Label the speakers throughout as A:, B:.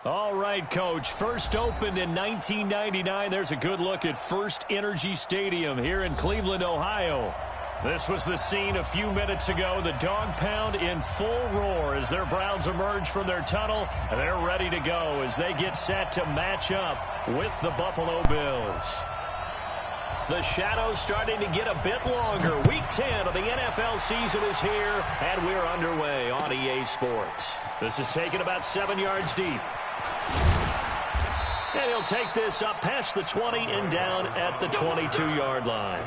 A: All right, Coach. First opened in 1999. There's a good look at First Energy Stadium here in Cleveland, Ohio. This was the scene a few minutes ago. The dog pound in full roar as their Browns emerge from their tunnel. And they're ready to go as they get set to match up with the Buffalo Bills. The shadows starting to get a bit longer. Week 10 of the NFL season is here, and we're underway on EA Sports. This is taken about 7 yards deep. And he'll take this up past the 20 and down at the 22-yard line.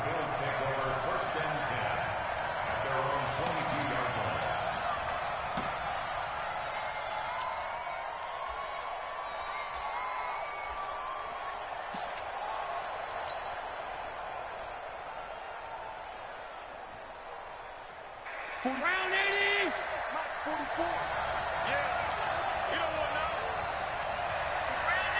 B: Round 80, not 44. Yeah, you don't want to know. Round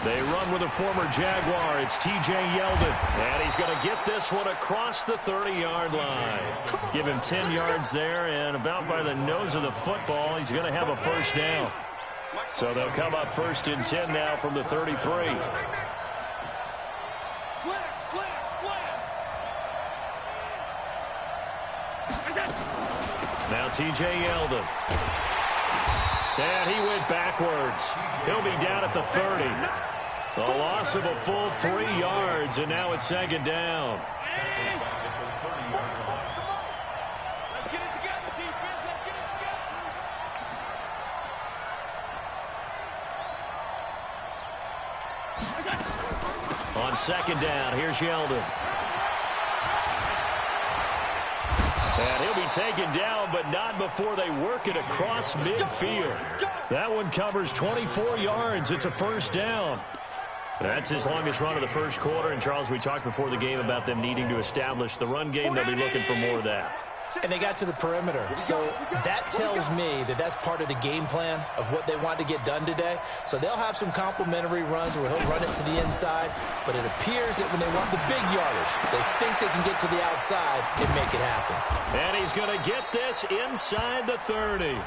A: 80. They run with a former Jaguar. It's T.J. Yeldon. And he's going to get this one across the 30-yard line. Give him 10 yards there, and about by the nose of the football, he's going to have a first down. So they'll come up first and 10 now from the 33. Now T.J. Yeldon. And he went backwards. He'll be down at the 30. A loss of a full 3 yards, and now it's second down.
B: Let's get it together, defense. Let's get it together.
A: On second down, here's Yeldon. And he'll be taken down, but not before they work it across midfield. That one covers 24 yards. It's a first down. That's his longest run of the first quarter. And, Charles, we talked before the game about them needing to establish the run game. They'll be looking for more of that.
C: And they got to the perimeter. So that tells me that that's part of the game plan of what they want to get done today. So they'll have some complimentary runs where he'll run it to the inside. But it appears that when they want the big yardage, they think they can get to the outside and make it happen.
A: And he's going to get this inside the 30.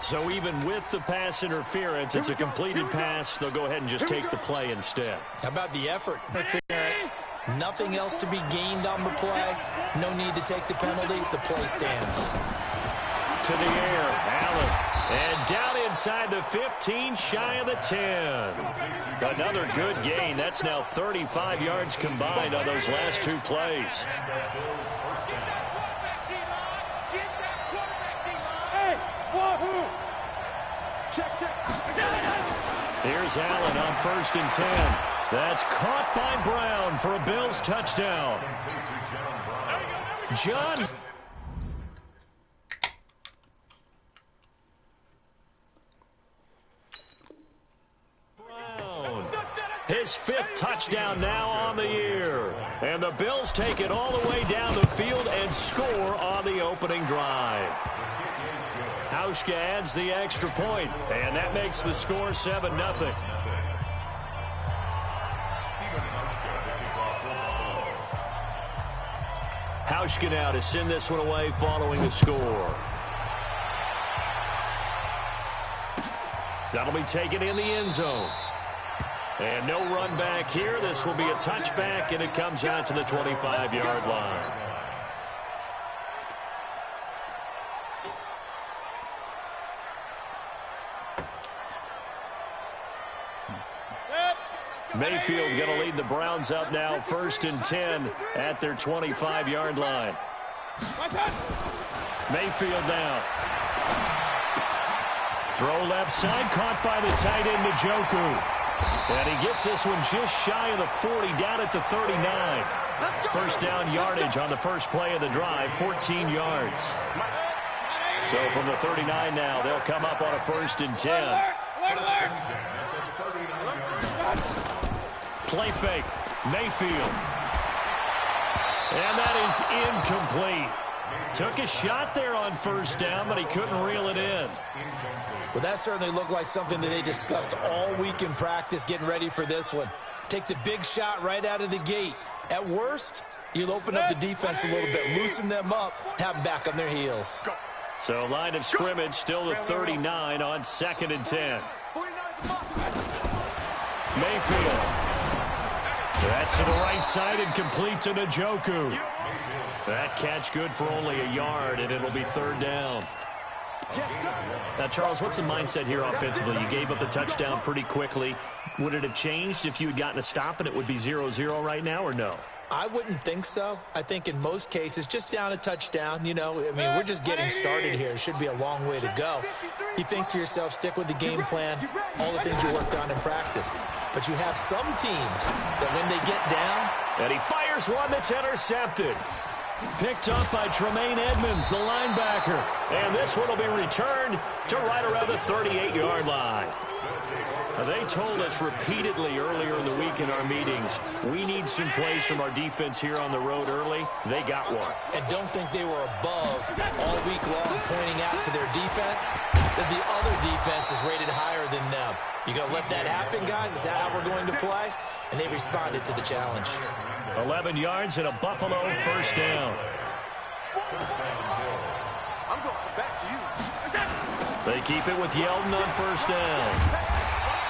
A: So even with the pass interference, it's a completed pass. They'll go ahead and just take the play instead.
C: How about the effort interference? Nothing else to be gained on the play. No need to take the penalty. The play stands.
A: To the air, Allen. And down inside the 15, shy of the 10. Another good gain. That's now 35 yards combined on those last two plays. Here's Allen on first and 10. That's caught by Brown for a Bills touchdown. John. Brown. His fifth touchdown now on the year. And the Bills take it all the way down the field and score on the opening drive. Hauschka adds the extra point, and that makes the score 7-0. Hauschka now to send this one away following the score. That'll be taken in the end zone. And no run back here. This will be a touchback, and it comes out to the 25-yard line. Mayfield going to lead the Browns up now, first and 10 at their 25-yard line. Mayfield now. Throw left side, caught by the tight end, Njoku. And he gets this one just shy of the 40, down at the 39. First down yardage on the first play of the drive, 14 yards. So from the 39 now, they'll come up on a first and 10. Play fake, Mayfield. And that is incomplete. Took a shot there on first down, but he couldn't reel it in.
C: Well, that certainly looked like something that they discussed all week in practice getting ready for this one. Take the big shot right out of the gate. At worst, you'll open up the defense a little bit, loosen them up, have them back on their heels.
A: So line of scrimmage still the 39 on 2nd and 10. Mayfield. That's to the right side and complete to Njoku. That catch good for only a yard, and it'll be 3rd down. Now, Charles, what's the mindset here offensively? You gave up the touchdown pretty quickly. Would it have changed if you had gotten a stop and it would be 0-0 right now, or no?
C: I wouldn't think so. I think in most cases, just down a touchdown, you know, I mean, we're just getting started here. It should be a long way to go. You think to yourself, stick with the game plan, all the things you worked on in practice. But you have some teams that when they get down.
A: And he fires one that's intercepted. Picked up by Tremaine Edmonds, the linebacker. And this one will be returned to right around the 38-yard line. Now, they told us repeatedly earlier in the week in our meetings, we need some plays from our defense here on the road early. They got one.
C: And don't think they were above all week long pointing out to their defense that the other defense is rated higher than them. You going to let that happen, guys? Is that how we're going to play? And they responded to the challenge.
A: 11 yards and a Buffalo 1st down.
B: I'm going back to you.
A: They keep it with Yeldon on 1st down.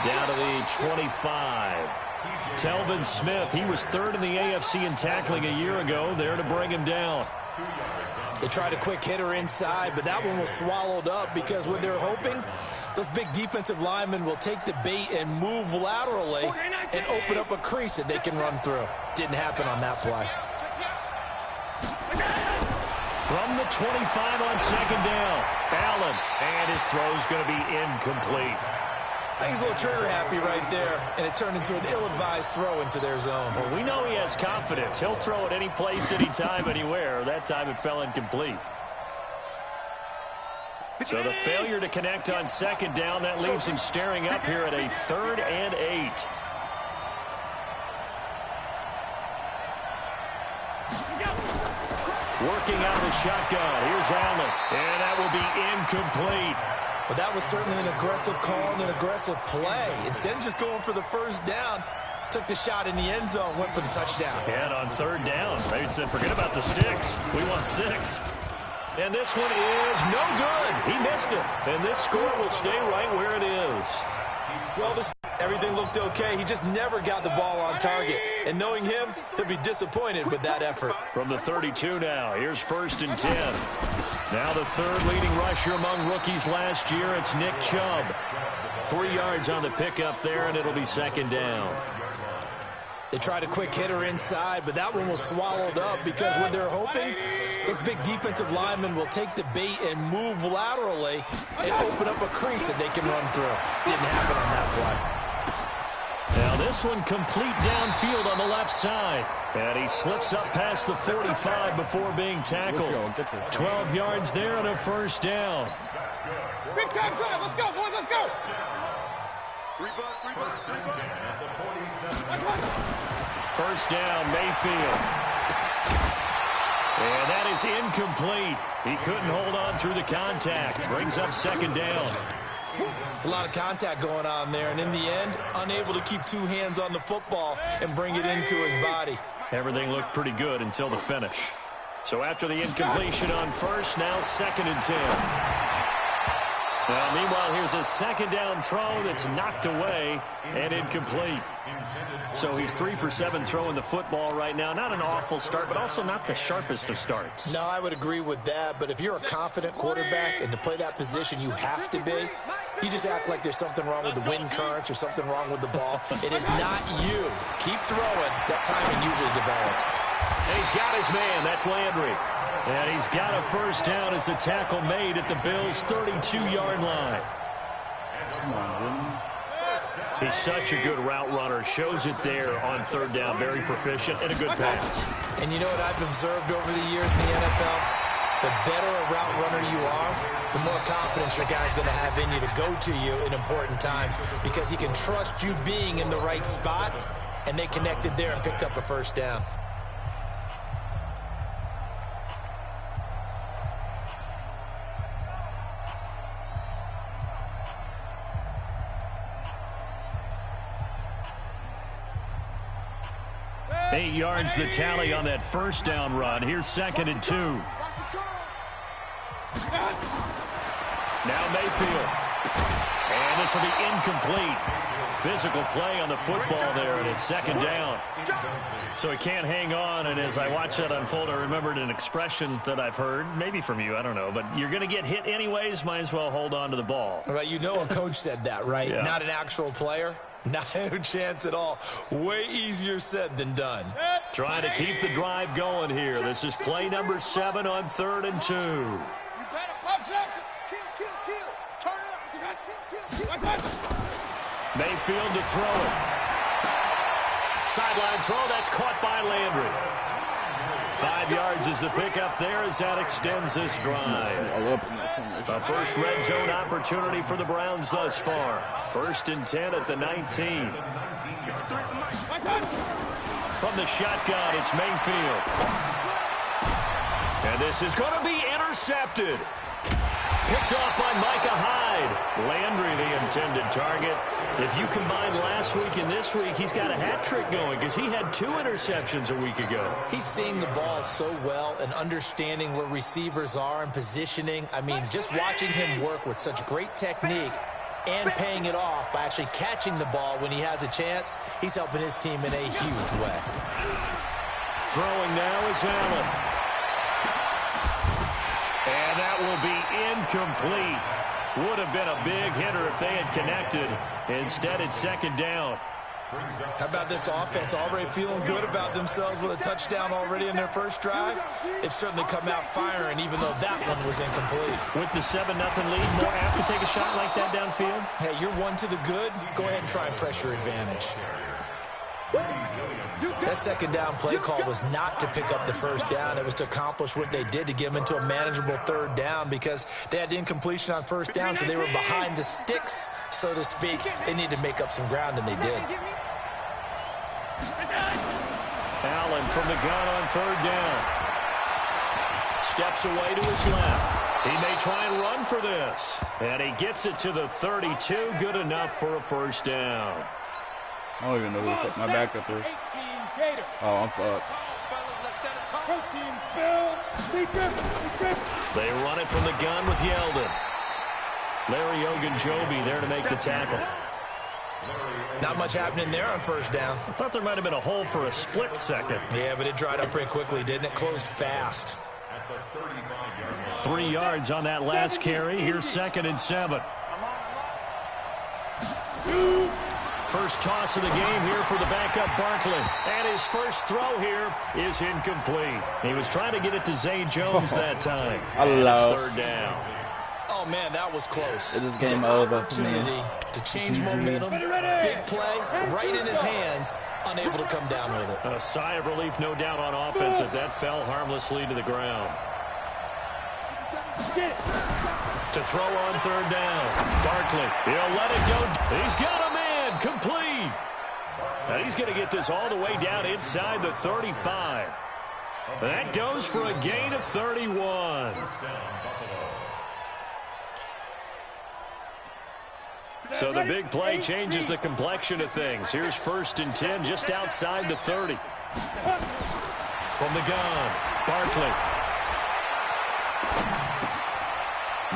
A: Down to the 25. Telvin Smith, he was 3rd in the AFC in tackling a year ago, there to bring him down.
C: They tried a quick hitter inside, but that one was swallowed up because what they're hoping, those big defensive linemen will take the bait and move laterally and open up a crease that they can run through. Didn't happen on that play.
A: From the 25 on 2nd down, Allen, and his throw's going to be incomplete.
C: I think he's a little trigger happy right there, and it turned into an ill-advised throw into their zone.
A: Well, we know he has confidence. He'll throw it any place, anytime, anywhere. That time it fell incomplete. So the failure to connect on 2nd down, that leaves him staring up here at a 3rd and 8. Working out of the shotgun. Here's Allen, and that will be incomplete.
C: Well, that was certainly an aggressive call and an aggressive play. Instead of just going for the 1st down, took the shot in the end zone, went for the touchdown.
A: And on 3rd down, they said, forget about the sticks. We want 6. And this one is no good. He missed it. And this score will stay right where it is.
C: Well, everything looked okay. He just never got the ball on target. And knowing him, he'll be disappointed with that effort.
A: From the 32 now, here's 1st and 10. Now the 3rd leading rusher among rookies last year, it's Nick Chubb. 3 yards on the pickup there, and it'll be 2nd down.
C: They tried a quick hitter inside, but that one was swallowed up because what they're hoping, those big defensive linemen will take the bait and move laterally and open up a crease that they can run through. Didn't happen on that play.
A: Now this one complete downfield on the left side. And he slips up past the 45 before being tackled. 12 yards there and a 1st down.
B: Big time drive. Let's go, boys. Let's go.
A: 1st down, Mayfield. And that is incomplete. He couldn't hold on through the contact. Brings up 2nd down.
C: It's a lot of contact going on there, and in the end, unable to keep 2 hands on the football and bring it into his body.
A: Everything looked pretty good until the finish. So after the incompletion on 1st, now 2nd and 10. Now, meanwhile, here's a 2nd down throw that's knocked away and incomplete. So he's 3 for 7 throwing the football right now. Not an awful start, but also not the sharpest of starts.
C: No, I would agree with that. But if you're a confident quarterback and to play that position, you have to be. You just act like there's something wrong with the wind currents or something wrong with the ball. It is not you. Keep throwing. That timing usually develops.
A: And he's got his man. That's Landry. And he's got a 1st down as a tackle made at the Bills' 32-yard line. He's such a good route runner. Shows it there on 3rd down. Very proficient and a good pass.
C: And you know what I've observed over the years in the NFL? The better a route runner you are, the more confidence your guy's going to have in you to go to you in important times because he can trust you being in the right spot, and they connected there and picked up a 1st down.
A: 8 yards the tally on that first down run. Here's 2nd and 2. Now Mayfield. And this will be incomplete. Physical play on the football there, and it's 2nd down. So he can't hang on, and as I watch that unfold, I remembered an expression that I've heard, maybe from you, I don't know, but you're going to get hit anyways, might as well hold on to the ball.
C: Right, you know a coach said that, right?
A: Yeah.
C: Not an actual player. Not a chance at all. Way easier said than done.
A: Trying to keep the drive going here. This is play number 7 on 3rd and 2. Mayfield to throw it. Sideline throw, that's caught by Landry. 5 yards is the pickup there as that extends this drive. A first red zone opportunity for the Browns thus far. 1st and 10 at the 19. From the shotgun, it's Mayfield. And this is going to be intercepted. Picked off by Micah Hyde. Landry, the intended target. If you combine last week and this week, he's got a hat trick going because he had 2 interceptions a week ago.
C: He's seeing the ball so well and understanding where receivers are and positioning. I mean, just watching him work with such great technique and paying it off by actually catching the ball when he has a chance, he's helping his team in a huge way.
A: Throwing now is Allen. And that will be incomplete. Would have been a big hitter if they had connected. Instead, it's 2nd down.
C: How about this offense already feeling good about themselves with a touchdown already in their first drive? They've certainly come out firing, even though that one was incomplete.
A: With the 7-0 lead, more apt to take a shot like that downfield?
C: Hey, you're one to the good. Go ahead and try and pressure advantage. That 2nd down play call was not to pick up the first down. It was to accomplish what they did to get them into a manageable 3rd down because they had incompletion on 1st down, so they were behind the sticks, so to speak. They needed to make up some ground, and they did.
A: Allen from the gun on 3rd down. Steps away to his left. He may try and run for this. And he gets it to the 32. Good enough for a 1st down.
D: I don't even know who put my backup is. Oh, I'm fucked.
A: They run it from the gun with Yeldon. Larry Ogunjobi there to make the tackle.
C: Not much happening there on 1st down.
A: I thought there might have been a hole for a split second.
C: Yeah, but it dried up pretty quickly, didn't it? Closed fast.
A: 3 yards on that last carry. Here's 2nd and 7. First toss of the game here for the backup Barkley. And his first throw here is incomplete. He was trying to get it to Zay Jones that time. And it's 3rd down.
C: Oh, man, that was close.
D: It is game over for me.
C: Opportunity to change momentum. Big play, right in his hands. Unable to come down with it.
A: A sigh of relief, no doubt, on offense as that fell harmlessly to the ground. To throw on 3rd down. Barkley, he'll let it go. He's got a man. Complete. Now he's going to get this all the way down inside the 35. That goes for a gain of 31. So the big play changes the complexion of things. Here's 1st and 10 just outside the 30. From the gun, Barkley.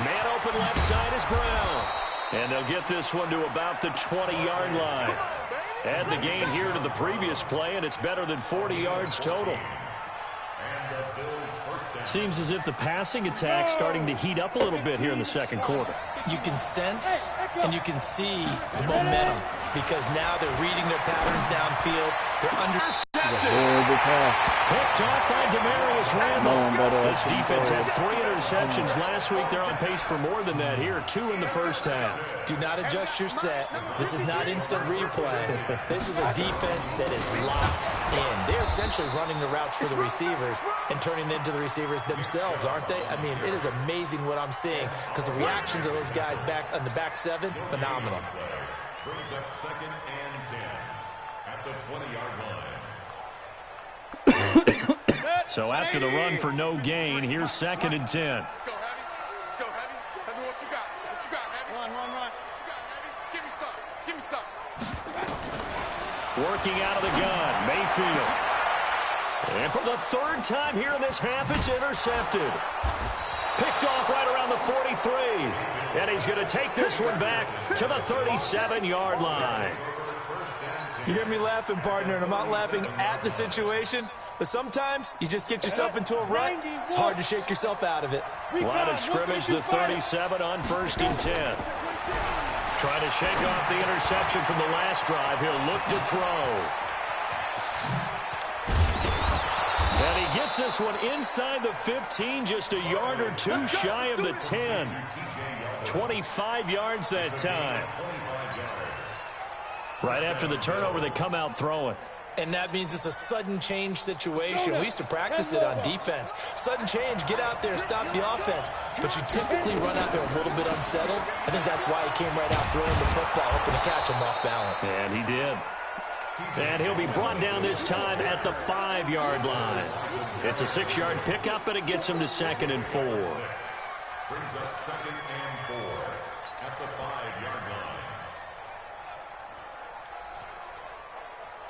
A: Man open left side is Brown. And they'll get this one to about the 20-yard line. Add the gain here to the previous play, and it's better than 40 yards total. Seems as if the passing attack's starting to heat up a little bit here in the 2nd quarter.
C: You can sense and you can see the momentum because now they're reading their patterns downfield. They're understanding.
A: Picked off by Demarius Randall. This defense had 3 interceptions last week. They're on pace for more than that here. 2 in the first half.
C: Do not adjust your set. This is not instant replay. This is a defense that is locked in. They're essentially running the routes for the receivers and turning into the receivers themselves, aren't they? I mean, it is amazing what I'm seeing because the reactions of those guys back on the back 7, phenomenal.
B: Brings up 2nd and 10 at the 20-yard line.
A: So after the run for no gain, here's 2nd and 10.
B: Let's go, Heavy. Let's go, Heavy. Heavy, what you got? What you got, Heavy? Run. What you got, Heavy? Give me some.
A: Working out of the gun, Mayfield. And for the third time here in this half, it's intercepted. Picked off right around the 43. And he's going to take this one back to the 37-yard line.
C: You hear me laughing, partner, and I'm not laughing at the situation, but sometimes you just get yourself into a rut. It's hard to shake yourself out of it.
A: Line of scrimmage, the 37 on 1st and 10. Trying to shake off the interception from the last drive. He'll look to throw. And he gets this one inside the 15, just a yard or two shy of the 10. 25 yards that time. Right after the turnover, they come out throwing.
C: And that means it's a sudden change situation. We used to practice it on defense. Sudden change, get out there, stop the offense. But you typically run out there a little bit unsettled. I think that's why he came right out throwing the football, hoping to catch him off balance.
A: And he did. And he'll be brought down this time at the 5-yard line. It's a 6-yard pickup, but it gets him to 2nd and 4.
B: Brings up 2nd and 4 at the 5-yard line.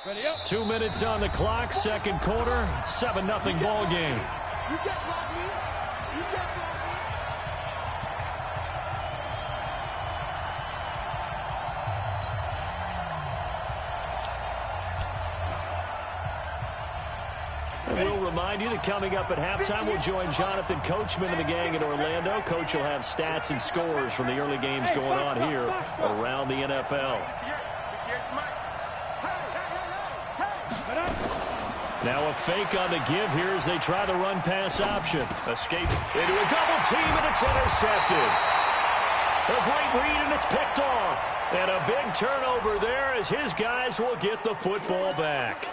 A: Ready up. 2 minutes on the clock, second quarter, 7-0 ball game.
B: You get Rodney. You get Rodney.
A: We'll remind you that coming up at halftime, we'll join Jonathan Coachman and the gang in Orlando. Coach will have stats and scores from the early games going on here around the NFL. Now a fake on the give here as they try the run-pass option. Escape into a double team, and it's intercepted. A great read, and it's picked off. And a big turnover there as his guys will get the football back.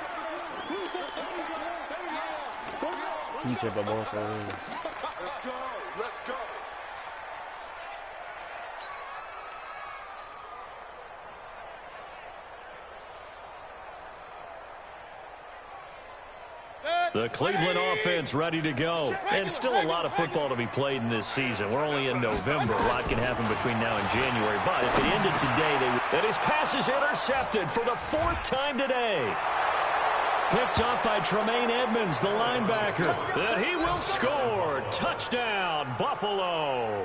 B: Let's go. Let's go.
A: The Cleveland offense ready to go. And still a lot of football to be played in this season. We're only in November. A lot can happen between now and January. But if it ended today, and his pass is intercepted for the 4th time today. Picked up by Tremaine Edmonds, the linebacker. And he will score. Touchdown, Buffalo.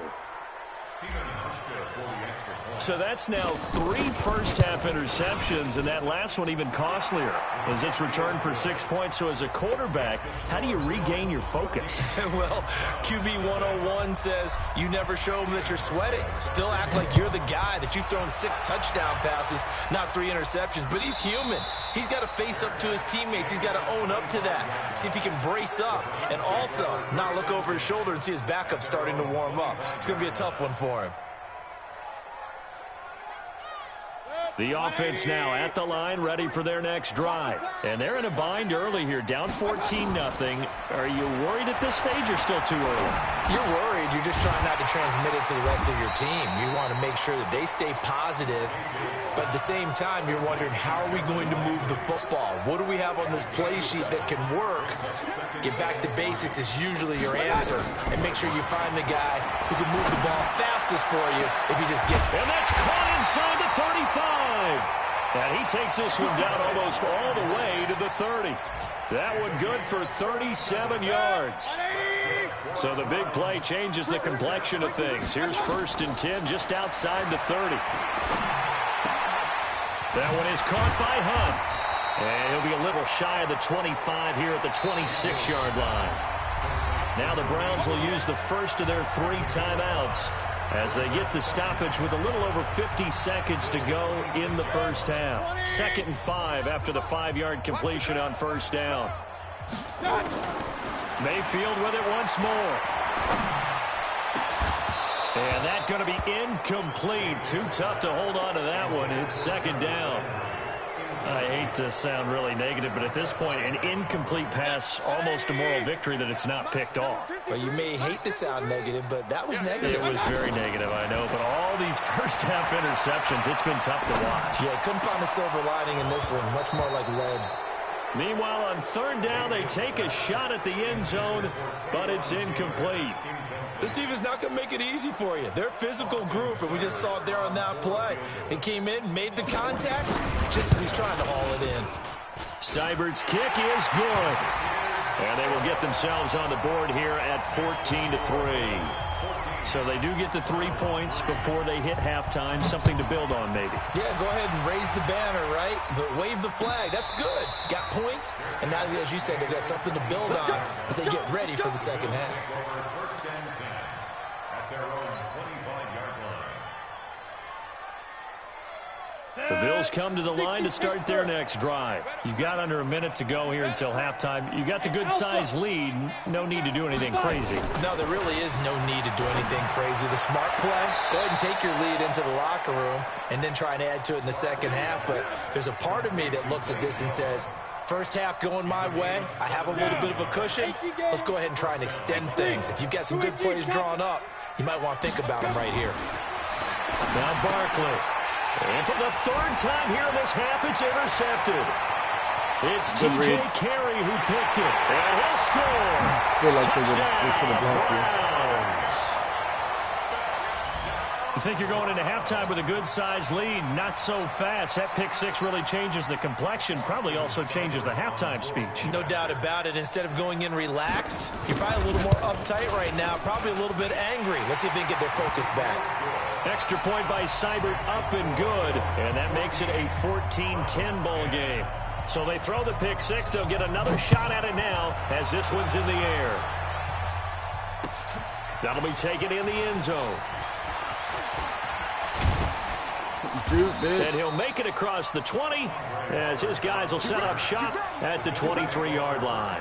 A: So that's now 3 first-half interceptions, and that last one even costlier as it's returned for 6 points. So as a quarterback, how do you regain your focus?
C: Well, QB 101 says you never show them that you're sweating. Still act like you're the guy, that you've thrown 6 touchdown passes, not 3 interceptions. But he's human. He's got to face up to his teammates. He's got to own up to that. See if he can brace up and also not look over his shoulder and see his backup starting to warm up. It's going to be a tough one for him.
A: The offense now at the line, ready for their next drive. And they're in a bind early here, down 14-0. Are you worried at this stage or still too early?
C: You're worried. You're just trying not to transmit it to the rest of your team. You want to make sure that they stay positive. But at the same time, you're wondering, how are we going to move the football? What do we have on this play sheet that can work? Get back to basics is usually your answer. And make sure you find the guy who can move the ball fastest for you if you just get...
A: And that's caught inside the 35. And he takes this one down almost all the way to the 30. That one good for 37 yards. So the big play changes the complexion of things. Here's 1st and 10 just outside the 30. That one is caught by Hunt. And he'll be a little shy of the 25 here at the 26-yard line. Now the Browns will use the first of their 3 timeouts as they get the stoppage with a little over 50 seconds to go in the first half. 2nd and 5 after the 5-yard completion on 1st down. Mayfield with it once more. And that's going to be incomplete. Too tough to hold on to that one. It's 2nd down. I hate to sound really negative, but at this point, an incomplete pass, almost a moral victory that it's not picked off.
C: Well, you may hate to sound negative, but that was negative.
A: It was very negative, I know. But all these first-half interceptions, it's been tough to watch.
C: Yeah, couldn't find a silver lining in this one. Much more like lead.
A: Meanwhile, on 3rd down, they take a shot at the end zone, but it's incomplete.
C: This defense not going to make it easy for you. They're a physical group, and we just saw it there on that play. He came in, made the contact, just as he's trying to haul it in.
A: Seibert's kick is good. And they will get themselves on the board here at 14-3. So they do get the 3 points before they hit halftime. Something to build on, maybe.
C: Yeah, go ahead and raise the banner, right? But wave the flag. That's good. Got points. And now, as you said, they've got something to build on as they get ready for the second half.
A: The Bills come to the line to start their next drive. You've got under a minute to go here until halftime. You got the good-sized lead. No need to do anything crazy.
C: No, there really is no need to do anything crazy. The smart play, go ahead and take your lead into the locker room and then try and add to it in the second half. But there's a part of me that looks at this and says, first half going my way, I have a little bit of a cushion. Let's go ahead and try and extend things. If you've got some good plays drawn up, you might want to think about them right here.
A: Now Barkley. And for the third time here in this half, it's intercepted. It's T.J. Carey who picked it. And he'll score.
D: I feel like
A: Touchdown,
D: Browns.
A: You think you're going into halftime with a good-sized lead. Not so fast. That pick six really changes the complexion. Probably also changes the halftime speech.
C: No doubt about it. Instead of going in relaxed, you're probably a little more uptight right now. Probably a little bit angry. Let's see if they can get their focus back.
A: Extra point by Seibert, up and good. And that makes it a 14-10 ball game. So they throw the pick six. They'll get another shot at it now as this one's in the air. That'll be taken in the end zone. And he'll make it across the 20 as his guys will set up shop at the 23-yard line.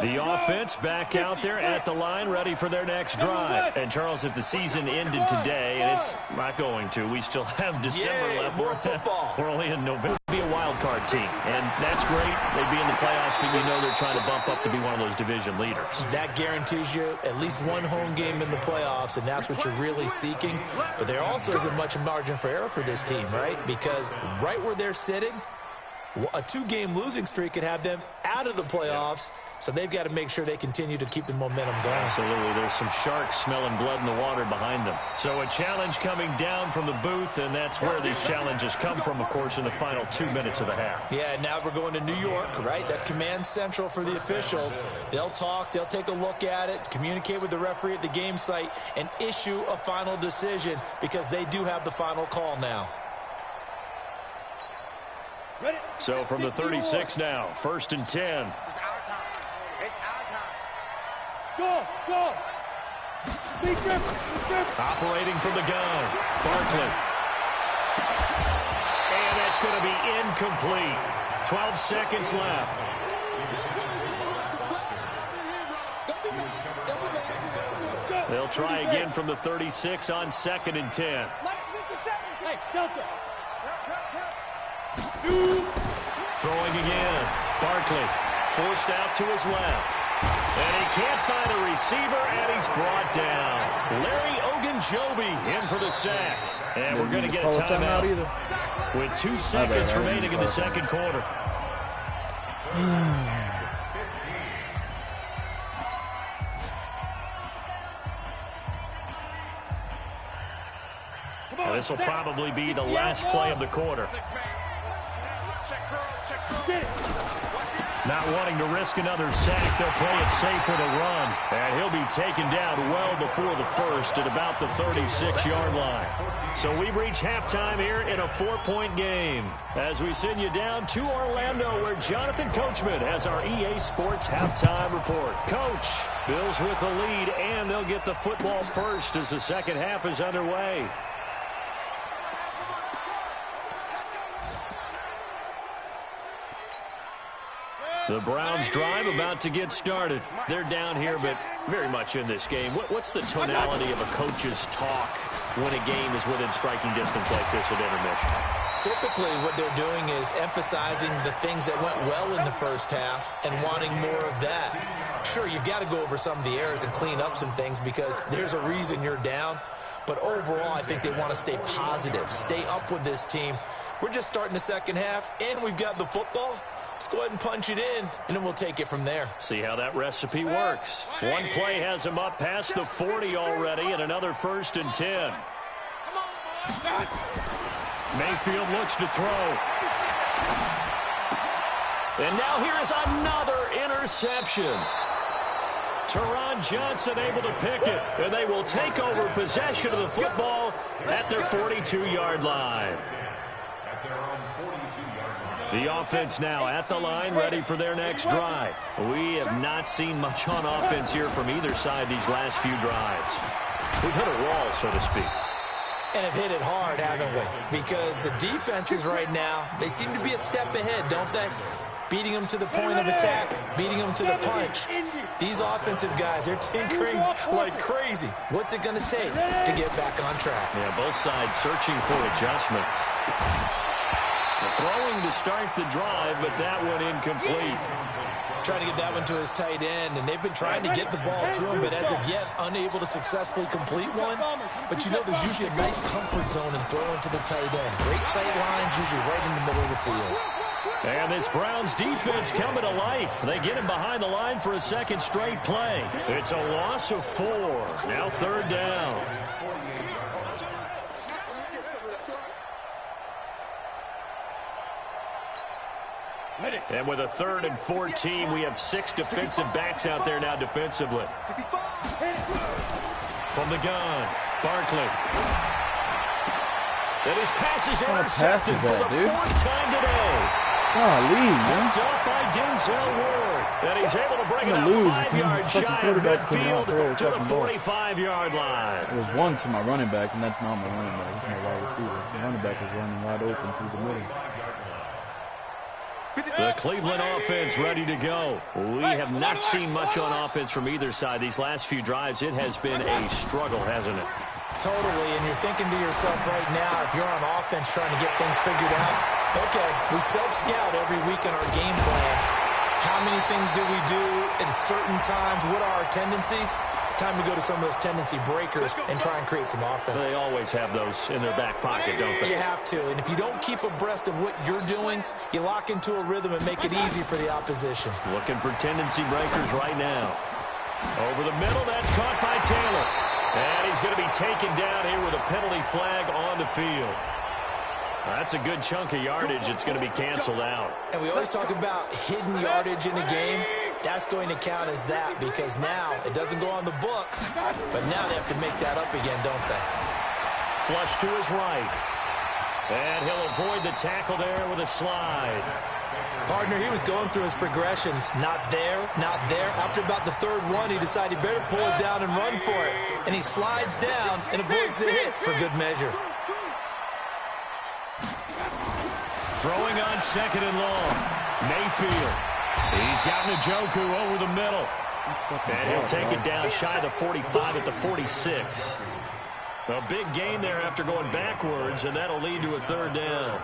A: The offense back out there at the line, ready for their next drive. And, Charles, if the season ended today, and it's not going to, we still have December left.
C: More football.
A: We're only in November. Be a wild card team, and that's great. They'd be in the playoffs, but you know they're trying to bump up to be one of those division leaders.
C: That guarantees you at least one home game in the playoffs, and that's what you're really seeking. But there also isn't much margin for error for this team, right? Because right where they're sitting, a two-game losing streak could have them out of the playoffs, so they've got to make sure they continue to keep the momentum going.
A: Absolutely. There's some sharks smelling blood in the water behind them. So a challenge coming down from the booth, and that's where these challenges come from, of course, in the final 2 minutes of the half.
C: Yeah, now we're going to New York, right? That's command central for the officials. They'll talk, they'll take a look at it, communicate with the referee at the game site, and issue a final decision because they do have the final call now.
A: So from the 36 now, 1st and 10.
B: It's our time. It's our time.
E: Go!
A: Operating from the gun, Barkley. And that's going to be incomplete. 12 seconds left. They'll try again from the 36 on 2nd and 10.
E: Hey, Delta.
A: Throwing again. Barkley forced out to his left. And he can't find a receiver, and he's brought down. Larry Ogunjobi in for the sack. And we're going to get a timeout with 2 seconds remaining in the second quarter. This will probably be the last play of the quarter. Not wanting to risk another sack, they'll play it safe with a run. And he'll be taken down well before the first at about the 36-yard line. So we've reached halftime here in a 4-point game. As we send you down to Orlando, where Jonathan Coachman has our EA Sports halftime report. Coach, Bills with the lead, and they'll get the football first as the second half is underway. The Browns drive about to get started. They're down here, but very much in this game. What's the tonality of a coach's talk when a game is within striking distance like this at intermission?
C: Typically, what they're doing is emphasizing the things that went well in the first half and wanting more of that. Sure, you've got to go over some of the errors and clean up some things because there's a reason you're down. But overall, I think they want to stay positive, stay up with this team. We're just starting the second half, and we've got the football. Let's go ahead and punch it in, and then we'll take it from there.
A: See how that recipe works. One play has him up past the 40 already, and another 1st and 10. Mayfield looks to throw. And now here is another interception. Teron Johnson able to pick it, and they will take over possession of the football at their 42-yard line. The offense now at the line, ready for their next drive. We have not seen much on offense here from either side these last few drives. We've hit a wall, so to speak.
C: And have hit it hard, haven't we? Because the defenses right now, they seem to be a step ahead, don't they? Beating them to the point of attack, beating them to the punch. These offensive guys, they're tinkering like crazy. What's it going to take to get back on track?
A: Yeah, both sides searching for adjustments. Throwing to start the drive, but that one incomplete.
C: Trying to get that one to his tight end, and they've been trying to get the ball to him, but as of yet, unable to successfully complete one. But you know there's usually a nice comfort zone in throwing to the tight end. Great sight lines, usually right in the middle of the field.
A: And this Browns defense coming to life. They get him behind the line for a second straight play. It's a loss of 4. Now 3rd down. And with a 3rd and 14, we have 6 defensive backs out there now defensively. From the gun, Barkley. And his pass is intercepted for the 4th time today. Picked up by Denzel Ward. And he's able to bring it out 5 yards shy of midfield to the 45-yard line.
D: It was one to my running back, and that's not my running back. It's my wide receiver. The running back is running wide open through the middle.
A: The Cleveland offense ready to go. We have not seen much on offense from either side. These last few drives, it has been a struggle, hasn't it?
C: Totally, and you're thinking to yourself right now, if you're on offense trying to get things figured out, okay, we self-scout every week in our game plan. How many things do we do at certain times? What are our tendencies? Time to go to some of those tendency breakers and try and create some offense.
A: They always have those in their back pocket, don't they?
C: You have to, and if you don't keep abreast of what you're doing, you lock into a rhythm and make it easy for the opposition.
A: Looking for tendency breakers right now. Over the middle, that's caught by Taylor. And he's going to be taken down here with a penalty flag on the field. That's a good chunk of yardage. It's going to be canceled out.
C: And we always talk about hidden yardage in a game. That's going to count as that because now it doesn't go on the books, but now they have to make that up again, don't they?
A: Flush to his right. And he'll avoid the tackle there with a slide.
C: Partner, he was going through his progressions. Not there, not there. After about the 3rd one, he decided he better pull it down and run for it. And he slides down and avoids the hit for good measure.
A: Throwing on 2nd and long. Mayfield. He's got Njoku over the middle. And he'll take it down shy of the 45 at the 46. A big gain there after going backwards, and that'll lead to a 3rd down.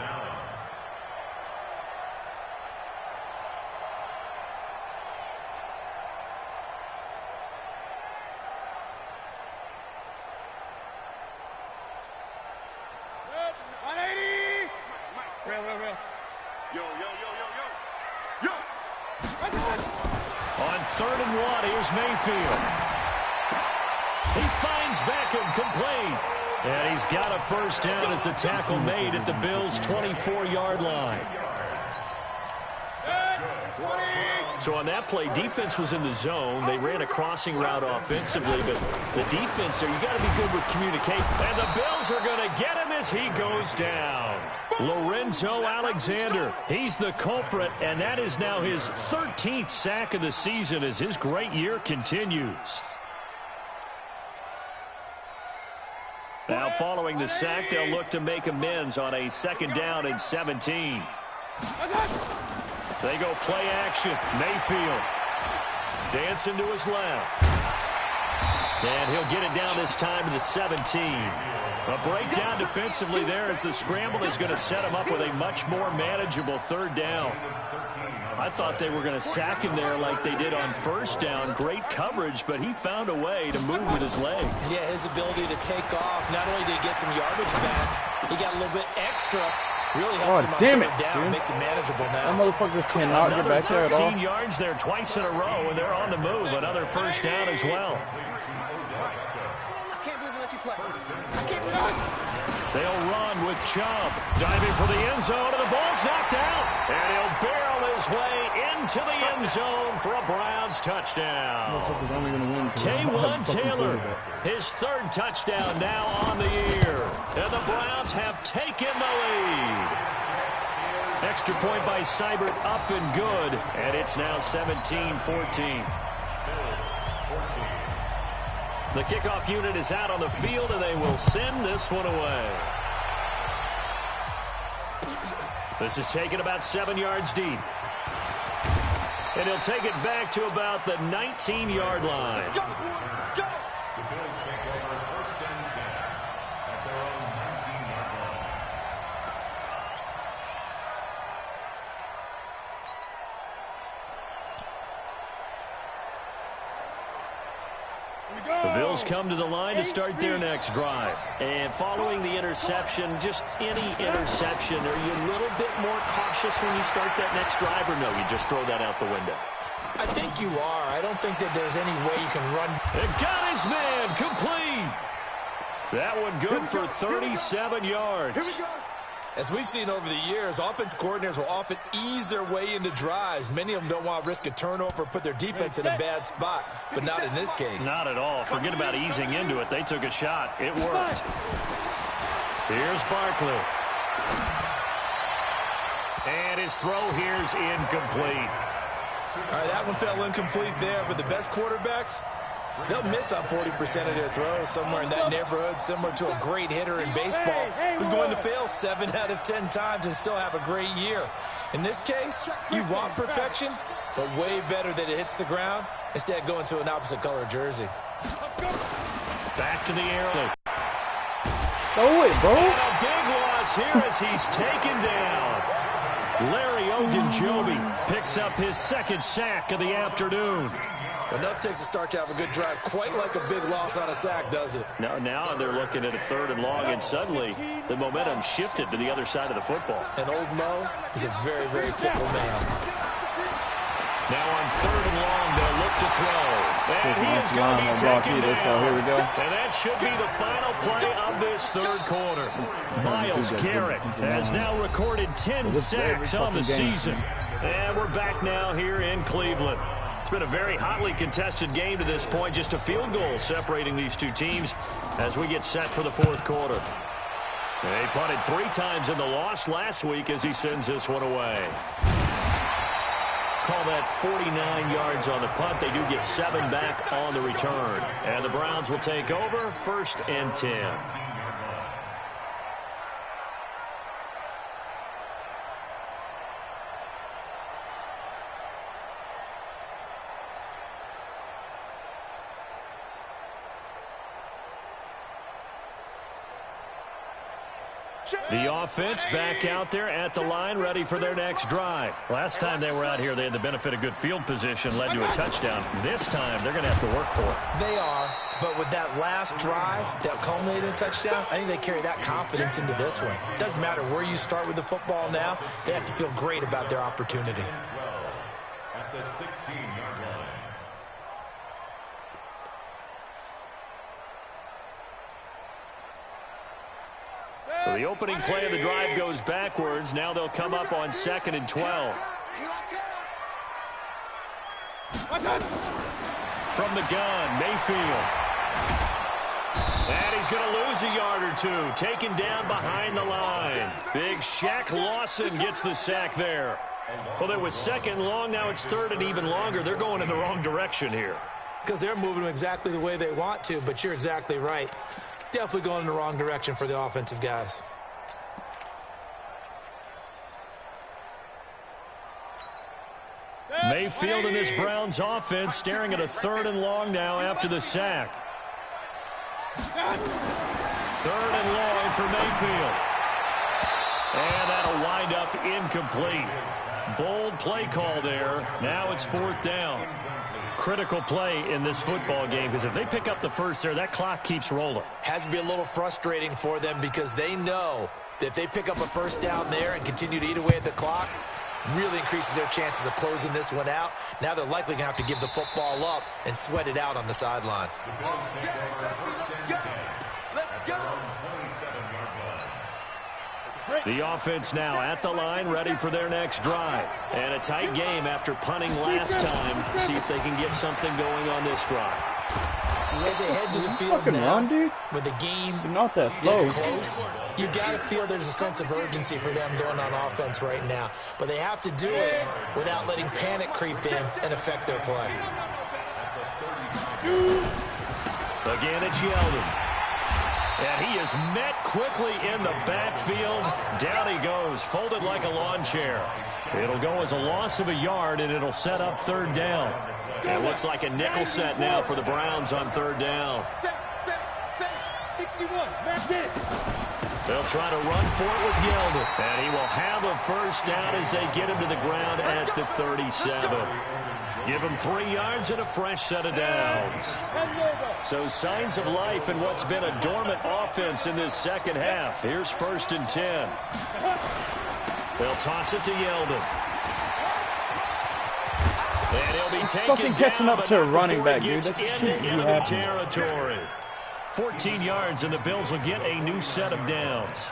A: On 3rd and 1, here's Mayfield. He finds Beckham complete. And he's got a 1st down as a tackle made at the Bills' 24-yard line. So on that play, defense was in the zone. They ran a crossing route offensively, but the defense there, you got to be good with communication. And the Bills are going to get him as he goes down. Lorenzo Alexander, he's the culprit, and that is now his 13th sack of the season as his great year continues. Now following the sack, they'll look to make amends on a 2nd down and 17. They go play action. Mayfield dancing to his left. And he'll get it down this time to the 17. A breakdown defensively there as the scramble is going to set him up with a much more manageable 3rd down. I thought they were going to sack him there like they did on 1st down. Great coverage, but he found a way to move with his legs.
C: Yeah, his ability to take off, not only did he get some yardage back, he got a little bit extra. Really helps him on 3rd down, makes it manageable now.
D: That motherfuckers cannot get back there at all.
A: 13 yards there twice in a row, and they're on the move. Another 1st down as well.
B: I can't believe I let you play. I can't believe it.
A: They'll run with Chubb. Diving for the end zone, and the ball's knocked out. And he'll barrel his way into the end zone for a Browns touchdown. Taywan Taylor, his third touchdown now on the year. And the Browns have taken the lead. Extra point by Seibert up and good. And it's now 17-14. The kickoff unit is out on the field, and they will send this one away. This is taken about 7 yards deep. And he'll take it back to about the 19-yard line.
B: Let's go. Let's go. The Bills take over first and 10 at their own 19-yard line.
A: The Bills come to the line to start their next drive. And following the interception, just any interception, are you a little bit more cautious when you start that next drive, or no, you just throw that out the window?
C: I think you are. I don't think that there's any way you can run.
A: And got his man complete. That one good for 37 yards.
B: Here we go.
C: As we've seen over the years, offense coordinators will often ease their way into drives. Many of them don't want to risk a turnover or put their defense in a bad spot, but not in this case.
A: Not at all. Forget about easing into it. They took a shot. It worked. Here's Barkley. And his throw here's incomplete.
C: All right, that one fell incomplete there, but the best quarterbacks, they'll miss on 40% of their throws, somewhere in that neighborhood, similar to a great hitter in baseball who's going to fail 7 out of 10 times and still have a great year. In this case, you want perfection, but way better that it hits the ground instead of going to an opposite color jersey.
A: Back to the air.
D: Throw it, bro.
A: And a big loss here as he's taken down. Larry Ogunjobi picks up his second sack of the afternoon.
C: Enough takes a start to have a good drive. Quite like a big loss on a sack, does it?
A: Now they're looking at a 3rd and long, and suddenly the momentum shifted to the other side of the football.
C: And old Mo is a very, very fickle man.
A: Now on 3rd and long, they'll look to throw. And he is going to be taken down.
D: So here we go.
A: And that should be the final play of this 3rd quarter. Myles Garrett has now recorded 10 sacks on the season. And we're back now here in Cleveland. It's been a very hotly contested game to this point. Just a field goal separating these two teams as we get set for the 4th quarter. They punted 3 times in the loss last week as he sends this one away. Call that 49 yards on the punt. They do get 7 back on the return. And the Browns will take over 1st and 10. The offense back out there at the line, ready for their next drive. Last time they were out here, they had the benefit of good field position, led to a touchdown. This time, they're going to have to work for it.
C: They are, but with that last drive that culminated in a touchdown, I think they carry that confidence into this one. It doesn't matter where you start with the football now. They have to feel great about their opportunity.
B: At the 16-yard line.
A: So the opening play of the drive goes backwards. Now they'll come up on 2nd and 12. From the gun, Mayfield. And he's going to lose a yard or 2. Taken down behind the line. Big Shaq Lawson gets the sack there. Well, it was 2nd and long. Now it's 3rd and even longer. They're going in the wrong direction here.
C: Because they're moving them exactly the way they want to, but you're exactly right. Definitely going in the wrong direction for the offensive guys.
A: Mayfield and this Browns offense staring at a 3rd and long now after the sack. 3rd and long for Mayfield. And that'll wind up incomplete. Bold play call there. Now it's 4th down. Critical play in this football game, because if they pick up the first there, that clock keeps rolling.
C: Has to be a little frustrating for them because they know that if they pick up a 1st down there and continue to eat away at the clock, really increases their chances of closing this one out. Now they're likely going to have to give the football up and sweat it out on the sideline.
A: The offense now at the line, ready for their next drive. And a tight game after punting last time. See if they can get something going on this drive.
C: As they head to the field now, with the game this close, you've got to feel there's a sense of urgency for them going on offense right now. But they have to do it without letting panic creep in and affect their play.
A: Again, it's Yeldon. And he is met quickly in the backfield. Down he goes, folded like a lawn chair. It'll go as a loss of a yard, and it'll set up third down. It looks like a nickel set now for the Browns on third down.
E: 61. That's it.
A: They'll try to run for it with Yeldon. And he will have a first down as they get him to the ground at the 37. Give him 3 yards and a fresh set of downs. So signs of life in what's been a dormant offense in this second half. Here's 1st and 10. They'll toss it to Yeldon. And he'll be taken
D: catching
A: down,
D: up to a running back, dude. That's
A: into enemy territory. 14 yards, and the Bills will get a new set of downs.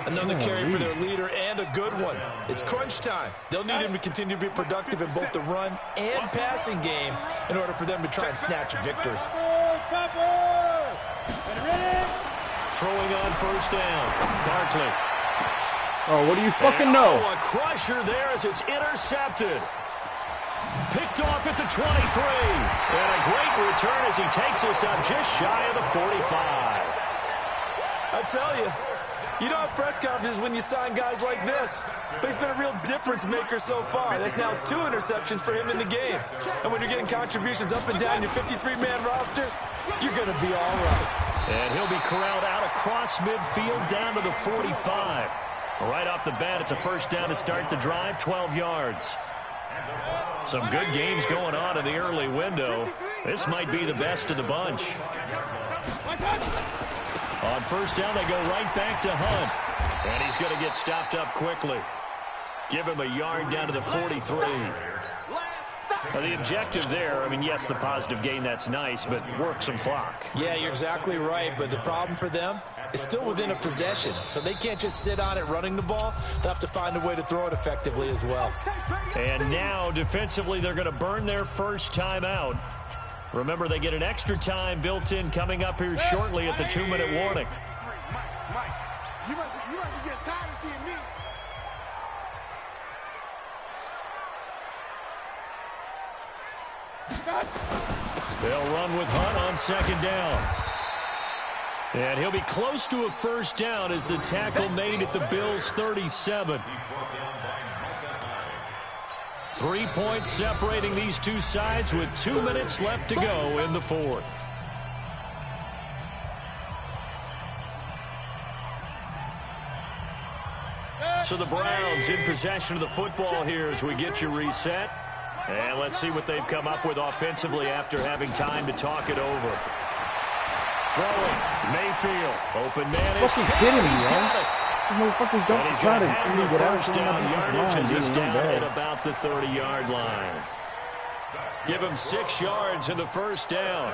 C: Another carry for their leader, and a good one. It's crunch time. They'll need him to continue to be productive in both the run and passing game in order for them to try and snatch a victory.
A: Throwing on first down. Barkley.
D: Oh, what do you fucking know?
A: A crusher there as it's intercepted. Picked off at the 23. And a great return as he takes us up just shy of the 45.
C: I tell you, you don't have press conferences when you sign guys like this. But he's been a real difference maker so far. That's now 2 interceptions for him in the game. And when you're getting contributions up and down your 53-man roster, you're going to be all right.
A: And he'll be corralled out across midfield down to the 45. Right off the bat, it's a first down to start the drive, 12 yards. Some good games going on in the early window. This might be the best of the bunch. On first down, they go right back to Hunt. And he's going to get stopped up quickly. Give him a yard down to the 43. Now, the objective there, I mean, yes, the positive gain, that's nice, but work some clock.
C: Yeah, you're exactly right, but the problem for them is still within a possession, so they can't just sit on it running the ball. They'll have to find a way to throw it effectively as well.
A: And now, defensively, they're going to burn their first time out. Remember, they get an extra time built in coming up here shortly at the 2-minute warning.
B: Mike, you must be getting tired of seeing me.
A: They'll run with Hunt on second down. And he'll be close to a first down as the tackle made at the Bills' 37. 3 points separating these two sides with 2 minutes left to go in the fourth. So the Browns in possession of the football here as we get you reset. And let's see what they've come up with offensively after having time to talk it over. Throwing, Mayfield. Open man is
D: kidding me,
A: He's got it.
D: Motherfuckers don't
A: And he's
D: try
A: going to
D: to
A: have the
D: get out
A: first
D: from
A: down
D: the
A: yardage as
D: line,
A: he's
D: dude,
A: down
D: bad.
A: at about the 30-yard line. Give him 6 yards in the first down.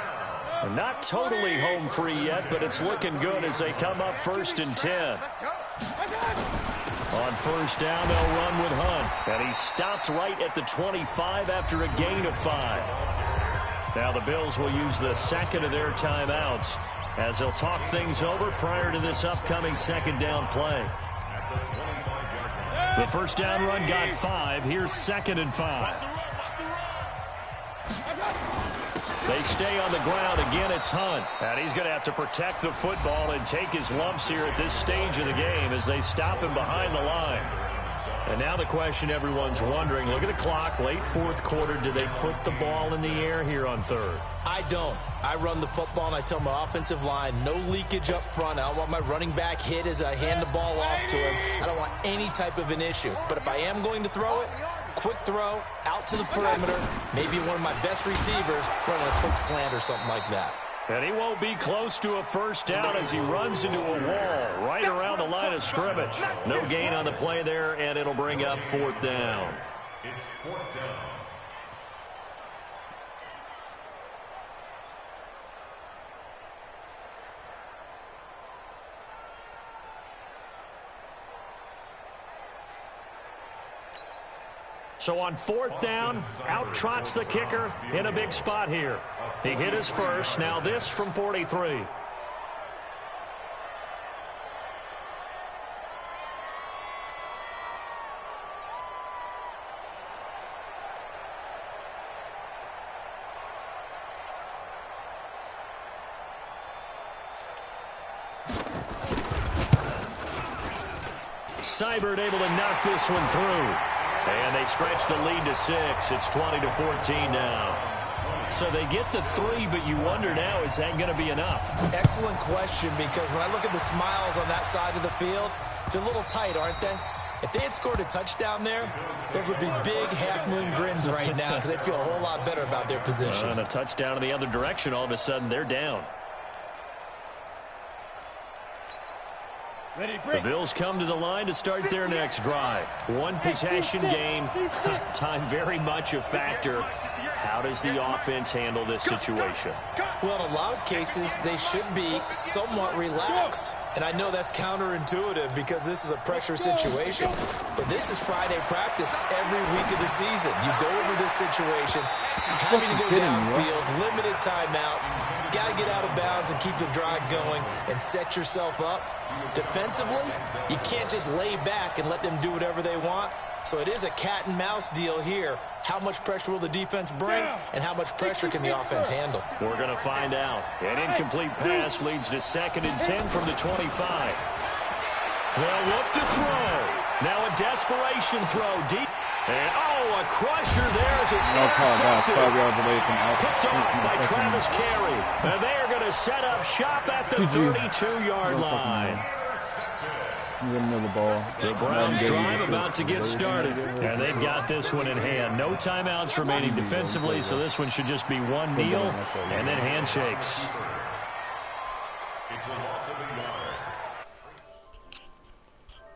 A: They're not totally home free yet, but it's looking good as they come up 1st and 10. On first down, they'll run with Hunt. And he stopped right at the 25 after a gain of 5. Now the Bills will use the second of their timeouts as they'll talk things over prior to this upcoming second down play. The first down run got 5. Here's 2nd and 5. They stay on the ground. Again, it's Hunt. And he's going to have to protect the football and take his lumps here at this stage of the game as they stop him behind the line. And now the question everyone's wondering, look at the clock, late fourth quarter, do they put the ball in the air here on third?
C: I don't. I run the football, and I tell my offensive line, no leakage up front. I don't want my running back hit as I hand the ball off to him. I don't want any type of an issue. But if I am going to throw it, quick throw, out to the perimeter, maybe one of my best receivers running a quick slant or something like that.
A: And he won't be close to a first down as he runs into a wall right around the line of scrimmage. No gain on the play there, and it'll bring up 4th down.
B: It's 4th down.
A: So on 4th down, out trots the kicker in a big spot here. He hit his first. Now this from 43. Seibert able to knock this one through. And they stretch the lead to 6. It's 20-14 now. So they get the 3, but you wonder now, is that going to be enough?
C: Excellent question, because when I look at the smiles on that side of the field, they're a little tight, aren't they? If they had scored a touchdown there, those would be big half-moon grins right now because they'd feel a whole lot better about their position.
A: And a touchdown in the other direction, all of a sudden they're down. The Bills come to the line to start their next drive. One possession game. Time very much a factor. How does the offense handle this situation?
C: Well, in a lot of cases, they should be somewhat relaxed. And I know that's counterintuitive because this is a pressure situation. But this is Friday practice every week of the season. You go over this situation, having to go downfield, limited timeouts, got to get out of bounds and keep the drive going and set yourself up. Defensively, you can't just lay back and let them do whatever they want. So it is a cat and mouse deal here. How much pressure will the defense bring, and how much pressure can the offense handle?
A: We're going to find out. An incomplete pass leads to 2nd and 10 from the 25. They'll look to throw. Now a desperation throw deep. And, a crusher there as it's intercepted. Picked off by Travis Carey. And they are going to set up shop at the 32-yard line. The Browns drive about to get started. And they've got this one in hand. No timeouts remaining defensively, so this one should just be one kneel and then handshakes.